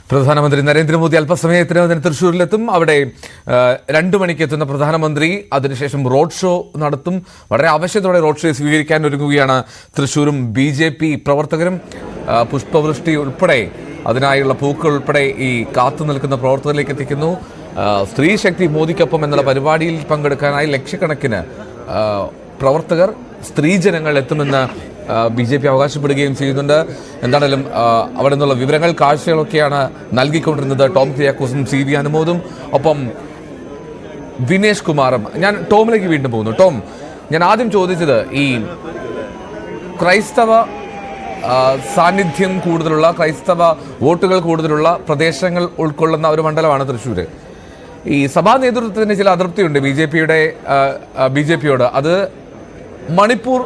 പ്രധാനമന്ത്രി നരേന്ദ്രമോദി അല്പസമയത്തിനകം തൃശ്ശൂരിലെത്തും. അവിടെ 2 മണിക്ക് എത്തുന്ന പ്രധാനമന്ത്രി അതിനുശേഷം റോഡ് ഷോ നടത്തും. വളരെ ആവശ്യത്തോടെ റോഡ് ഷോ സ്വീകരിക്കാൻ ഒരുങ്ങുകയാണ് തൃശ്ശൂരും BJP പ്രവർത്തകരും. പുഷ്പവൃഷ്ടി ഉൾപ്പെടെ അതിനായുള്ള പൂക്കൾ ഉൾപ്പെടെ ഈ കാത്തു നിൽക്കുന്ന പ്രവർത്തകരിലേക്ക് എത്തിക്കുന്നു. സ്ത്രീ ശക്തി മോദിക്കൊപ്പം എന്നുള്ള പരിപാടിയിൽ പങ്കെടുക്കാനായി ലക്ഷക്കണക്കിന് പ്രവർത്തകർ സ്ത്രീജനങ്ങൾ എത്തുമെന്ന് BJP അവകാശപ്പെടുകയും ചെയ്യുന്നുണ്ട്. എന്താണെങ്കിലും അവിടെ നിന്നുള്ള വിവരങ്ങൾ കാഴ്ചകളൊക്കെയാണ് നൽകിക്കൊണ്ടിരുന്നത് ടോം കുര്യാക്കോസും CV അനുമോദും ഒപ്പം വിനേഷ് കുമാറും. ഞാൻ ടോമിലേക്ക് വീണ്ടും പോകുന്നു. ടോം, ഞാൻ ആദ്യം ചോദിച്ചത് ഈ ക്രൈസ്തവ സാന്നിധ്യം കൂടുതലുള്ള, ക്രൈസ്തവ വോട്ടുകൾ കൂടുതലുള്ള പ്രദേശങ്ങൾ ഉൾക്കൊള്ളുന്ന ഒരു മണ്ഡലമാണ് തൃശ്ശൂർ. ഈ സഭാ നേതൃത്വത്തിന് ചില അതൃപ്തിയുണ്ട് BJPയോട്. അത് മണിപ്പൂർ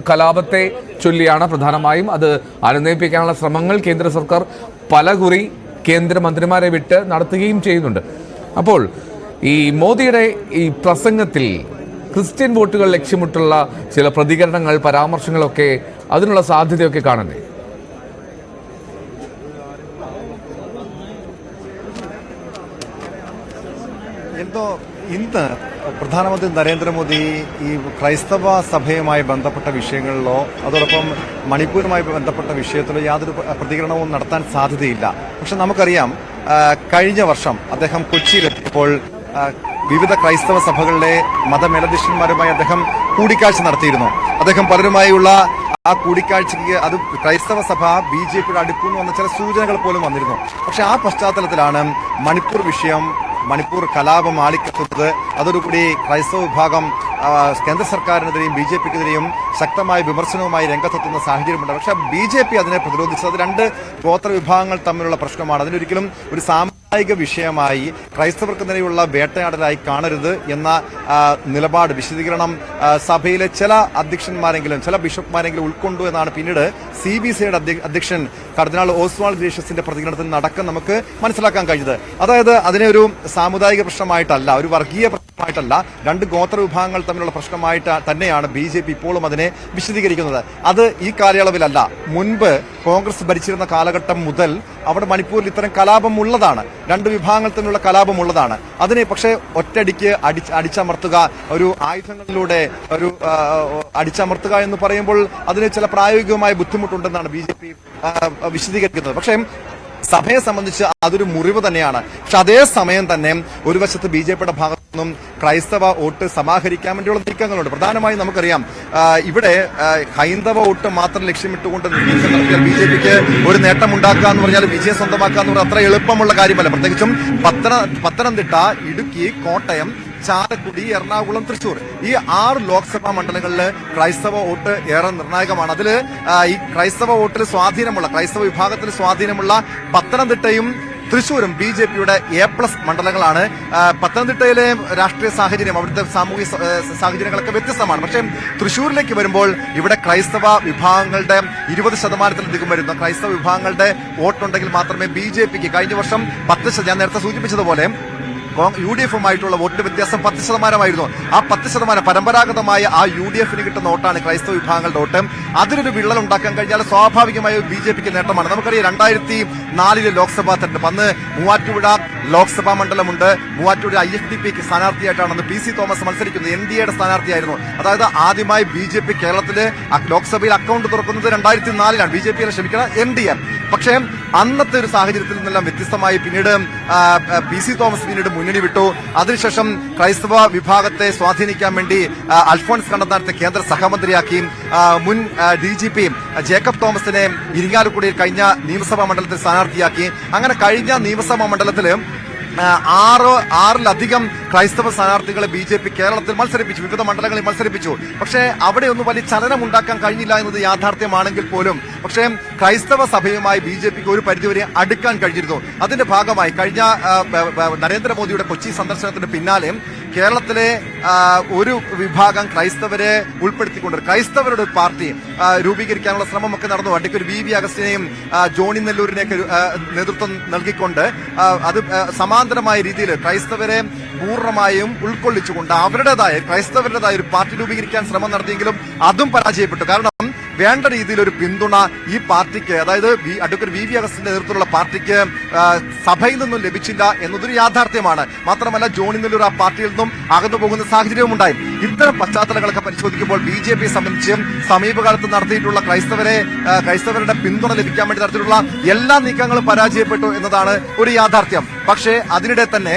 കലാപത്തെ ചൊല്ലിയാണ് പ്രധാനമായും. അത് അനുനയിപ്പിക്കാനുള്ള ശ്രമങ്ങൾ കേന്ദ്ര സർക്കാർ പലകുറി കേന്ദ്രമന്ത്രിമാരെ വിട്ട് നടത്തുകയും ചെയ്യുന്നുണ്ട്. അപ്പോൾ ഈ മോദിയുടെ ഈ പ്രസംഗത്തിൽ ക്രിസ്ത്യൻ വോട്ടുകൾ ലക്ഷ്യമിട്ടുള്ള ചില പ്രതികരണങ്ങൾ, പരാമർശങ്ങളൊക്കെ അതിനുള്ള സാധ്യതയൊക്കെ കാണണ്ടേ? ഇന്ന് പ്രധാനമന്ത്രി നരേന്ദ്രമോദി ഈ ക്രൈസ്തവ സഭയുമായി ബന്ധപ്പെട്ട വിഷയങ്ങളിലോ അതോടൊപ്പം മണിപ്പൂരുമായി ബന്ധപ്പെട്ട വിഷയത്തിലോ യാതൊരു പ്രതികരണവും നടത്താൻ സാധ്യതയില്ല. പക്ഷെ നമുക്കറിയാം, കഴിഞ്ഞ വർഷം അദ്ദേഹം കൊച്ചിയിലെത്തിയപ്പോൾ വിവിധ ക്രൈസ്തവ സഭകളിലെ മതമേലധ്യക്ഷന്മാരുമായി അദ്ദേഹം കൂടിക്കാഴ്ച നടത്തിയിരുന്നു. അദ്ദേഹം പലരുമായുള്ള ആ കൂടിക്കാഴ്ചയ്ക്ക് അത് ക്രൈസ്തവ സഭ BJPയുടെ അടുക്കുന്നു എന്ന ചില സൂചനകൾ പോലും വന്നിരുന്നു. പക്ഷെ ആ പശ്ചാത്തലത്തിലാണ് മണിപ്പൂർ വിഷയം, മണിപ്പൂർ കലാപം ആളിക്കത്തുന്നത്. അതോടുകൂടി ക്രൈസ്തവ വിഭാഗം കേന്ദ്ര സർക്കാരിനെതിരെയും BJPക്കെതിരെയും ശക്തമായ വിമർശനവുമായി രംഗത്തെത്തുന്ന സാഹചര്യമുണ്ട്. പക്ഷെ BJP അതിനെ പ്രതിരോധിച്ചത്. അത് 2 ഗോത്ര വിഭാഗങ്ങൾ തമ്മിലുള്ള പ്രശ്നമാണ്. അതിനൊരിക്കലും ഒരു സാമുദായിക വിഷയമായി ക്രൈസ്തവർക്ക് നേരെയുള്ള വേട്ടയാടലായി കാണരുത് എന്ന നിലപാട്, വിശദീകരണം സഭയിലെ ചില അധ്യക്ഷന്മാരെങ്കിലും ചില ബിഷപ്പ്മാരെങ്കിലും ഉൾക്കൊണ്ടു എന്നാണ് പിന്നീട് CBCയുടെ അധ്യക്ഷൻ കർദിനാൾ ഓസ്വാൾഡ് ഗ്രേഷ്യസിന്റെ പ്രതികരണത്തിൽ നടക്കം നമുക്ക് മനസ്സിലാക്കാൻ കഴിഞ്ഞത്. അതായത് അതിനെ ഒരു സാമുദായിക പ്രശ്നമായിട്ടല്ല, ഒരു വർഗീയ പ്രശ്നമായിട്ടല്ല, 2 ഗോത്ര വിഭാഗങ്ങൾ തമ്മിലുള്ള പ്രശ്നമായിട്ട് തന്നെയാണ് BJP ഇപ്പോഴും അതിനെ വിശദീകരിക്കുന്നത്. അത് ഈ കാലയളവിലല്ല, മുൻപ് കോൺഗ്രസ് ഭരിച്ചിരുന്ന കാലഘട്ടം മുതൽ അവിടെ മണിപ്പൂരിൽ ഇത്തരം കലാപം ഉള്ളതാണ്. 2 വിഭാഗങ്ങൾ തമ്മിലുള്ള കലാപം ഉള്ളതാണ്. അതിനെ പക്ഷേ ഒറ്റയടിക്ക് അടിച്ചമർത്തുക, ഒരു ആയുധങ്ങളിലൂടെ ഒരു അടിച്ചമർത്തുക എന്ന് പറയുമ്പോൾ അതിന് ചില പ്രായോഗികമായ ബുദ്ധിമുട്ടുണ്ടെന്നാണ് BJP വിശദീകരിക്കുന്നത്. പക്ഷേ സഭയെ സംബന്ധിച്ച് അതൊരു മുറിവ് തന്നെയാണ്. പക്ഷെ അതേ സമയം തന്നെ ഒരു വശത്ത് BJPയുടെ ഭാഗത്തു നിന്നും ക്രൈസ്തവ വോട്ട് സമാഹരിക്കാൻ വേണ്ടിയുള്ള നീക്കങ്ങളുണ്ട്. പ്രധാനമായും നമുക്കറിയാം, ഇവിടെ ഹൈന്ദവ വോട്ട് മാത്രം ലക്ഷ്യമിട്ടുകൊണ്ട് നീക്കം നടത്തിയാൽ BJPക്ക് ഒരു നേട്ടം ഉണ്ടാക്കുക എന്ന് പറഞ്ഞാൽ, വിജയം സ്വന്തമാക്കുക എന്ന് പറഞ്ഞാൽ അത്ര എളുപ്പമുള്ള കാര്യമല്ല. പ്രത്യേകിച്ചും പത്തനംതിട്ട, ഇടുക്കി, കോട്ടയം, ചാലക്കുടി, എറണാകുളം, തൃശൂർ ഈ 6 ലോക്സഭാ മണ്ഡലങ്ങളിൽ ക്രൈസ്തവ വോട്ട് ഏറെ നിർണായകമാണ്. അതിൽ ഈ ക്രൈസ്തവ വോട്ടിൽ സ്വാധീനമുള്ള, ക്രൈസ്തവ വിഭാഗത്തിൽ സ്വാധീനമുള്ള പത്തനംതിട്ടയും തൃശൂരും BJPയുടെ A+ മണ്ഡലങ്ങളാണ്. പത്തനംതിട്ടയിലെ രാഷ്ട്രീയ സാഹചര്യം, അവിടുത്തെ സാമൂഹിക സാഹചര്യങ്ങളൊക്കെ വ്യത്യസ്തമാണ്. പക്ഷേ തൃശൂരിലേക്ക് വരുമ്പോൾ ഇവിടെ ക്രൈസ്തവ വിഭാഗങ്ങളുടെ 20%-ലധികം വരുന്ന ക്രൈസ്തവ വിഭാഗങ്ങളുടെ വോട്ടുണ്ടെങ്കിൽ മാത്രമേ BJPക്ക് കഴിഞ്ഞ വർഷം 10%, ഞാൻ നേരത്തെ സൂചിപ്പിച്ചതുപോലെ UDFുമായിട്ടുള്ള വോട്ട് വ്യത്യാസം 10%ആയിരുന്നു. ആ 10% പരമ്പരാഗതമായ ആ UDFന് കിട്ടുന്ന വോട്ടാണ് ക്രൈസ്തവ വിഭാഗങ്ങളുടെ വോട്ട്. അതിനൊരു വിള്ളൽ ഉണ്ടാക്കാൻ കഴിഞ്ഞാൽ സ്വാഭാവികമായ BJPക്ക് നേട്ടമാണ്. നമുക്കറിയാം, 2004 ലോക്സഭാ തെരഞ്ഞെടുപ്പ്, അന്ന് മൂവാറ്റുപുഴ ലോക്സഭാ മണ്ഡലമുണ്ട്. മൂവാറ്റുപുഴ IFDPക്ക് സ്ഥാനാർത്ഥിയായിട്ടാണ് അന്ന് PC തോമസ് മത്സരിക്കുന്നത്. NDAയുടെ സ്ഥാനാർത്ഥിയായിരുന്നു. അതായത് ആദ്യമായി BJP കേരളത്തില് ലോക്സഭയിൽ അക്കൗണ്ട് തുറക്കുന്നത് 2004-ലാണ്. BJPയിലെ ക്ഷമിക്കണം, NDA. പക്ഷേ അന്നത്തെ ഒരു സാഹചര്യത്തിൽ നിന്നെല്ലാം വ്യത്യസ്തമായി പിന്നീട് PC തോമസ് പിന്നീട് മുന്നണി വിട്ടു. അതിനുശേഷം ക്രൈസ്തവ വിഭാഗത്തെ സ്വാധീനിക്കാൻ വേണ്ടി അൽഫോൺസ് കണ്ണന്താനത്തെ കേന്ദ്ര സഹമന്ത്രിയാക്കി. മുൻ DGP ജേക്കബ് തോമസിനെ ഇരിങ്ങാലക്കുടിയിൽ കഴിഞ്ഞ നിയമസഭാ മണ്ഡലത്തിൽ സ്ഥാനാർത്ഥിയാക്കി. അങ്ങനെ കഴിഞ്ഞ നിയമസഭാ മണ്ഡലത്തിൽ 6-ലധികം ക്രൈസ്തവ സ്ഥാനാർത്ഥികളെ BJP കേരളത്തിൽ മത്സരിപ്പിച്ചു, വിവിധ മണ്ഡലങ്ങളിൽ മത്സരിപ്പിച്ചു. പക്ഷേ അവിടെയൊന്നും വലിയ ചലനം ഉണ്ടാക്കാൻ കഴിഞ്ഞില്ല എന്നത് യാഥാർത്ഥ്യമാണെങ്കിൽ പോലും പക്ഷേ ക്രൈസ്തവ സഭയുമായി BJPക്ക് ഒരു പരിധിവരെ അടുക്കാൻ കഴിഞ്ഞിരുന്നു. അതിന്റെ ഭാഗമായി കഴിഞ്ഞ നരേന്ദ്രമോദിയുടെ കൊച്ചി സന്ദർശനത്തിന് പിന്നാലെ കേരളത്തിലെ ഒരു വിഭാഗം ക്രൈസ്തവരെ ഉൾപ്പെടുത്തിക്കൊണ്ട് ക്രൈസ്തവരുടെ ഒരു പാർട്ടി രൂപീകരിക്കാനുള്ള ശ്രമമൊക്കെ നടന്നു. അഡ്വക്കേറ്റ് VV അഗസ്റ്റിനെയും ജോണി നെല്ലൂരിനെയൊക്കെ നേതൃത്വം നൽകിക്കൊണ്ട് അത് സമാന്തരമായ രീതിയിൽ ക്രൈസ്തവരെ പൂർണ്ണമായും ഉൾക്കൊള്ളിച്ചുകൊണ്ട് ക്രൈസ്തവരുടേതായ ഒരു പാർട്ടി രൂപീകരിക്കാൻ ശ്രമം നടത്തിയെങ്കിലും അതും പരാജയപ്പെട്ടു. കാരണം വേണ്ട രീതിയിൽ ഒരു പിന്തുണ ഈ പാർട്ടിക്ക്, അതായത് അഡ്വക്കേറ്റ് വി വി അഗസ്റ്റിന്റെ നേതൃത്വത്തിലുള്ള പാർട്ടിക്ക് സഭയിൽ നിന്നും ലഭിച്ചില്ല എന്നതൊരു യാഥാർത്ഥ്യമാണ്. മാത്രമല്ല ജോണി നെല്ലൂർ ആ പാർട്ടിയിൽ നിന്നും അകന്നു പോകുന്ന സാഹചര്യവും ഉണ്ടായി. ഇത്തരം പശ്ചാത്തലങ്ങളൊക്കെ പരിശോധിക്കുമ്പോൾ ബി ജെ പിയെ സംബന്ധിച്ച് സമീപകാലത്ത് നടത്തിയിട്ടുള്ള ക്രൈസ്തവരുടെ പിന്തുണ ലഭിക്കാൻ വേണ്ടി നടത്തിയിട്ടുള്ള എല്ലാ നീക്കങ്ങളും പരാജയപ്പെട്ടു എന്നതാണ് ഒരു യാഥാർത്ഥ്യം. പക്ഷേ അതിനിടെ തന്നെ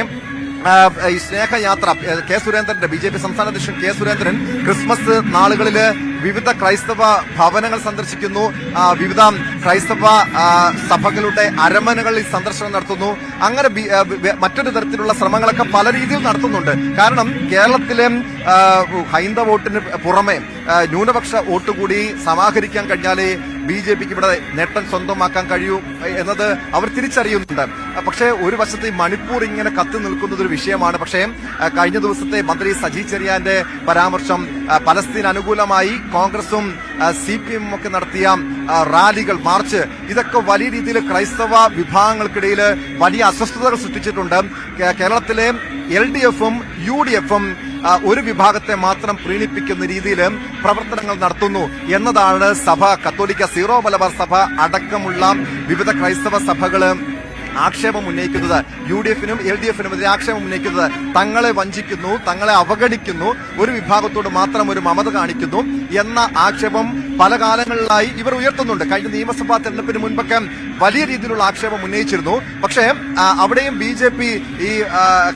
ഈ സ്നേഹയാത്ര കെ സുരേന്ദ്രന്റെ ബി.ജെ.പി. സംസ്ഥാന അധ്യക്ഷൻ കെ സുരേന്ദ്രൻ ക്രിസ്മസ് നാളുകളില് വിവിധ ക്രൈസ്തവ ഭവനങ്ങൾ സന്ദർശിക്കുന്നു, വിവിധ ക്രൈസ്തവ സഭകളുടെ അരമനകളിൽ സന്ദർശനം നടത്തുന്നു. അങ്ങനെ മറ്റൊരു തരത്തിലുള്ള ശ്രമങ്ങളൊക്കെ പല രീതിയിൽ നടത്തുന്നുണ്ട്. കാരണം കേരളത്തിലെ ഹൈന്ദവ വോട്ടിന് പുറമെ ന്യൂനപക്ഷ വോട്ട് കൂടി സമാഹരിക്കാൻ കഴിഞ്ഞാലേ ബി.ജെ.പിക്ക് ഇവിടെ നേട്ടം സ്വന്തമാക്കാൻ കഴിയൂ എന്നത് അവർ തിരിച്ചറിയുന്നുണ്ട്. പക്ഷേ ഒരു വശത്ത് ഈ മണിപ്പൂർ ഇങ്ങനെ കത്തി നിൽക്കുന്നത് ഒരു വിഷയമാണ്. പക്ഷേ കഴിഞ്ഞ ദിവസത്തെ മന്ത്രി സജി ചെറിയാന്റെ പരാമർശം, പലസ്തീൻ അനുകൂലമായി കോൺഗ്രസും CPM ഒക്കെ നടത്തിയ റാലികൾ, മാർച്ച്, ഇതൊക്കെ വലിയ രീതിയിൽ ക്രൈസ്തവ വിഭാഗങ്ങൾക്കിടയിൽ വലിയ അസ്വസ്ഥതകൾ സൃഷ്ടിച്ചിട്ടുണ്ട്. കേരളത്തിലെ LDFും UDFും ഒരു വിഭാഗത്തെ മാത്രം പ്രീണിപ്പിക്കുന്ന രീതിയിൽ പ്രവർത്തനങ്ങൾ നടത്തുന്നു എന്നതാണ് സഭ, കത്തോലിക്ക സീറോ മലബാർ സഭ അടക്കമുള്ള വിവിധ ക്രൈസ്തവ സഭകള് ആക്ഷേപം ഉന്നയിക്കുന്നത്. UDFനും LDFനും എതിരെ ആക്ഷേപം ഉന്നയിക്കുന്നത് തങ്ങളെ വഞ്ചിക്കുന്നു, തങ്ങളെ അവഗണിക്കുന്നു, ഒരു വിഭാഗത്തോട് മാത്രം ഒരു മമത കാണിക്കുന്നു എന്ന ആക്ഷേപം പല കാലങ്ങളിലായി ഇവർ ഉയർത്തുന്നുണ്ട്. കഴിഞ്ഞ നിയമസഭാ തെരഞ്ഞെടുപ്പിന് മുൻപൊക്കെ വലിയ രീതിയിലുള്ള ആക്ഷേപം ഉന്നയിച്ചിരുന്നു. പക്ഷേ അവിടെയും BJP ഈ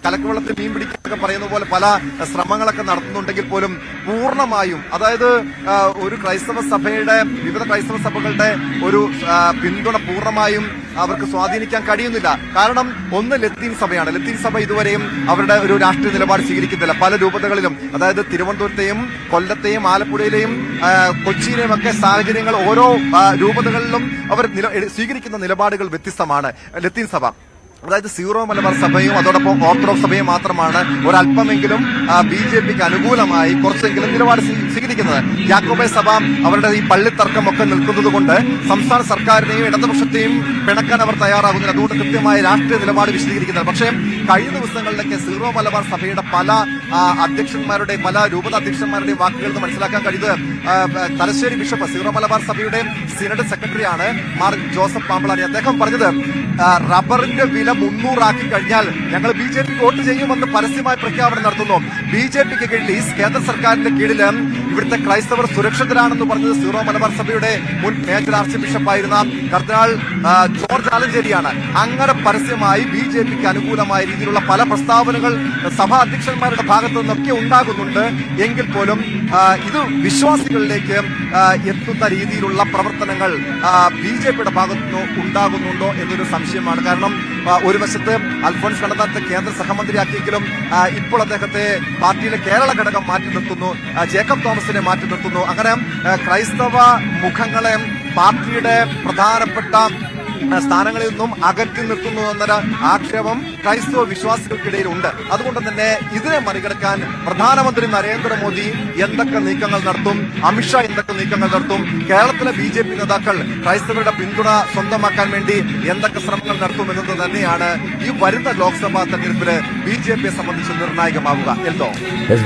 കലക്കവെള്ളത്തിൽ മീൻ പിടിക്കുന്നൊക്കെ പറയുന്ന പോലെ പല ശ്രമങ്ങളൊക്കെ നടത്തുന്നുണ്ടെങ്കിൽ പോലും പൂർണ്ണമായും, അതായത് ഒരു ക്രൈസ്തവ സഭയുടെ, വിവിധ ക്രൈസ്തവ സഭകളുടെ ഒരു പിന്തുണ പൂർണ്ണമായും അവർക്ക് സ്വാധീനിക്കാൻ കഴിയുന്നില്ല. കാരണം ഒന്ന് ലത്തീൻ സഭയാണ്. ലത്തീൻ സഭ ഇതുവരെയും അവരുടെ ഒരു രാഷ്ട്രീയ നിലപാട് സ്വീകരിക്കുന്നില്ല. പല രൂപതകളിലും, അതായത് തിരുവനന്തപുരത്തെയും കൊല്ലത്തെയും ആലപ്പുഴയിലെയും കൊച്ചിയിലെയും ഒക്കെ സാഹചര്യങ്ങൾ ഓരോ രൂപതകളിലും അവർ സ്വീകരിക്കുന്ന നിലപാടുകൾ വ്യത്യസ്തമാണ്. ലത്തീൻ സഭ, അതായത് സീറോ മലബാർ സഭയും അതോടൊപ്പം ഓർത്തഡോക്സ് സഭയും മാത്രമാണ് ഒരല്പമെങ്കിലും BJPക്ക് അനുകൂലമായി കുറച്ചെങ്കിലും നിലപാട് സ്വീകരിക്കുന്നത്. യാക്കോബായ സഭ അവരുടെ ഈ പള്ളിത്തർക്കമൊക്കെ നിൽക്കുന്നത് കൊണ്ട് സംസ്ഥാന സർക്കാരിനെയും ഇടതുപക്ഷത്തെയും പിണക്കാൻ അവർ തയ്യാറാകുന്നില്ല. അതുകൊണ്ട് കൃത്യമായ രാഷ്ട്രീയ നിലപാട് വിശദീകരിക്കുന്നത്. പക്ഷേ കഴിഞ്ഞ ദിവസങ്ങളിലൊക്കെ സീറോ മലബാർ സഭയുടെ പല അധ്യക്ഷന്മാരുടെ, പല രൂപത അധ്യക്ഷന്മാരുടെയും വാക്കുകളിൽ നിന്ന് മനസ്സിലാക്കാൻ കഴിയുന്നത്, തലശ്ശേരി ബിഷപ്പ് സീറോ മലബാർ സഭയുടെ സിനഡ് സെക്രട്ടറിയാണ് മാർ ജോസഫ് പാമ്പളാനി. അദ്ദേഹം പറഞ്ഞത് റബ്ബറിന്റെ വില 300 ആക്കി കഴിഞ്ഞാൽ ഞങ്ങൾ BJPക്ക് വോട്ട് ചെയ്യുമെന്ന് പരസ്യമായി പ്രഖ്യാപനം നടത്തുന്നു. BJPക്ക് കീഴിൽ ഈ കേന്ദ്ര സർക്കാരിന്റെ കീഴിൽ ഇവിടുത്തെ ക്രൈസ്തവർ സുരക്ഷിതരാണെന്ന് പറഞ്ഞത് സീറോ മലബാർ സഭയുടെ മുൻ മേജർ ആർച്ച് ബിഷപ്പായിരുന്ന കർദിനാൾ ജോർജ് ആലഞ്ചേരിയാണ്. അങ്ങനെ പരസ്യമായി BJPക്ക് അനുകൂലമായ രീതിയിലുള്ള പല പ്രസ്താവനകൾ സഭാ അധ്യക്ഷന്മാരുടെ ഭാഗത്തു നിന്നൊക്കെ ഉണ്ടാകുന്നുണ്ട്. എങ്കിൽ പോലും ഇത് വിശ്വാസികളിലേക്ക് എത്തുന്ന രീതിയിലുള്ള പ്രവർത്തനങ്ങൾ BJPയുടെ ഭാഗത്തുനിന്ന് ഉണ്ടാകുന്നുണ്ടോ എന്നൊരു സംശയമാണ്. കാരണം ഒരു വശത്ത് അൽഫോൺസ് കണ്ണന്താനത്തെ കേന്ദ്ര സഹമന്ത്രിയാക്കിയെങ്കിലും ഇപ്പോൾ അദ്ദേഹത്തെ പാർട്ടിയിലെ കേരള ഘടകം മാറ്റി നിർത്തുന്നു, ജേക്കബ് തോമസിനെ മാറ്റി നിർത്തുന്നു. അങ്ങനെ ക്രൈസ്തവ മുഖങ്ങളെ പാർട്ടിയുടെ പ്രധാനപ്പെട്ട സ്ഥാനങ്ങളിൽ നിന്നും അകറ്റി നിർത്തുന്നു എന്നൊരു ആക്ഷേപം ക്രൈസ്തവ വിശ്വാസികൾക്കിടയിൽ ഉണ്ട്. അതുകൊണ്ട് തന്നെ ഇതിനെ മറികടക്കാൻ പ്രധാനമന്ത്രി നരേന്ദ്രമോദി എന്തൊക്കെ നീക്കങ്ങൾ നടത്തും, അമിത്ഷാ എന്തൊക്കെ നീക്കങ്ങൾ നടത്തും, കേരളത്തിലെ BJP നേതാക്കൾ ക്രൈസ്തവരുടെ പിന്തുണ സ്വന്തമാക്കാൻ വേണ്ടി എന്തൊക്കെ ശ്രമങ്ങൾ നടത്തുമെന്നത് തന്നെയാണ് ഈ വരുന്ന ലോക്സഭാ തെരഞ്ഞെടുപ്പില് BJPയെ സംബന്ധിച്ച് നിർണായകമാവുക. എന്തോ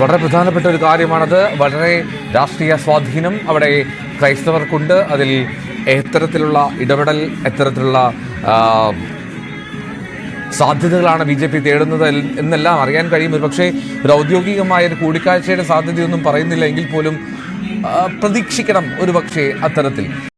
വളരെ പ്രധാനപ്പെട്ട ഒരു കാര്യമാണത്. വളരെ രാഷ്ട്രീയ സ്വാധീനം അവിടെ ക്രൈസ്തവർക്കുണ്ട്. അതിൽ എത്തരത്തിലുള്ള ഇടപെടൽ, എത്തരത്തിലുള്ള സാധ്യതകളാണ് BJP തേടുന്നത് എന്നെല്ലാം അറിയാൻ കഴിയും. പക്ഷേ ഒരു ഔദ്യോഗികമായ ഒരു കൂടിക്കാഴ്ചയുടെ സാധ്യതയൊന്നും പറയുന്നില്ല എങ്കിൽ പോലും പ്രതീക്ഷിക്കണം ഒരു പക്ഷേ അത്തരത്തിൽ.